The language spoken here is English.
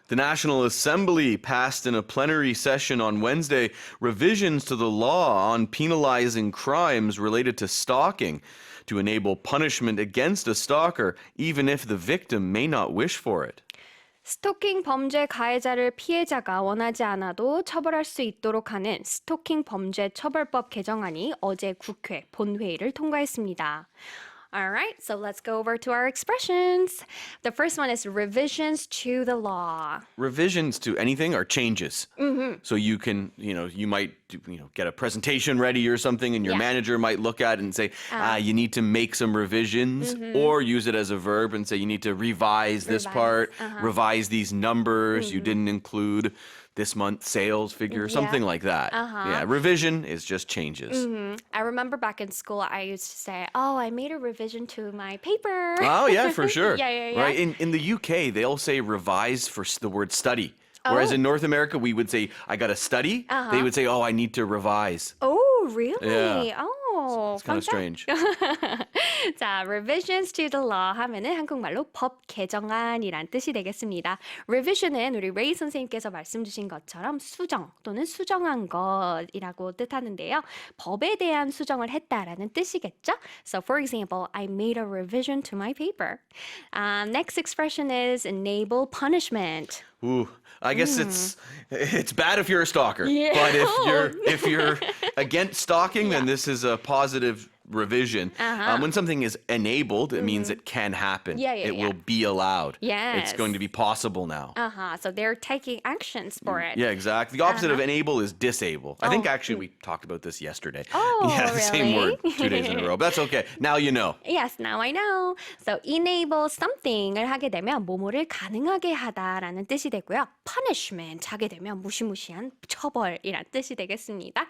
The National Assembly passed in a plenary session on Wednesday revisions to the law on penalizing crimes related to stalking to enable punishment against a stalker even if the victim may not wish for it. 스토킹 범죄 가해자를 피해자가 원하지 않아도 처벌할 수 있도록 하는 스토킹 범죄 처벌법 개정안이 어제 국회 본회의를 통과했습니다. Alright, so let's go over to our expressions. The first one is revisions to the law. Revisions to anything are changes. So you can, you might, get a presentation ready or something and your manager might look at it and say, you need to make some revisions or use it as a verb and say you need to revise this part, revise these numbers you didn't include this month's sales figure, something like that. Yeah, revision is just changes. I remember back in school, I used to say, oh, I made a revision to my paper. Oh, yeah, for sure. Yeah. Right? In the UK, they'll say revise for the word study. Whereas in North America, we would say, I got to study. They would say, oh, I need to revise. Oh, really? Yeah. Oh, It's kind of strange. 자, revisions to the law 하면은 한국말로 법 개정안이란 뜻이 되겠습니다. revision은 우리 레이 선생님께서 말씀 주신 것처럼 수정 또는 수정한 것이라고 뜻하는데요. 법에 대한 수정을 했다라는 뜻이겠죠? So, for example, I made a revision to my paper. Next expression is enable punishment. Ooh, I guess it's bad if you're a stalker. Yeah. But if you're against stalking, then this is a positive revision. When something is enabled, it means it can happen. It will be allowed. Yes. It's going to be possible now. So they're taking actions for it. Yeah, exactly. The opposite of enable is disable. I think actually we talked about this yesterday. Oh, yeah, the same really? word 2 days in a row. But that's okay. Now you know. Yes, now I know. So enable something을 하게 되면 뭐뭐를 가능하게 하다라는 뜻이 되고요. punishment 하게 되면 무시무시한 처벌이란 뜻이 되겠습니다.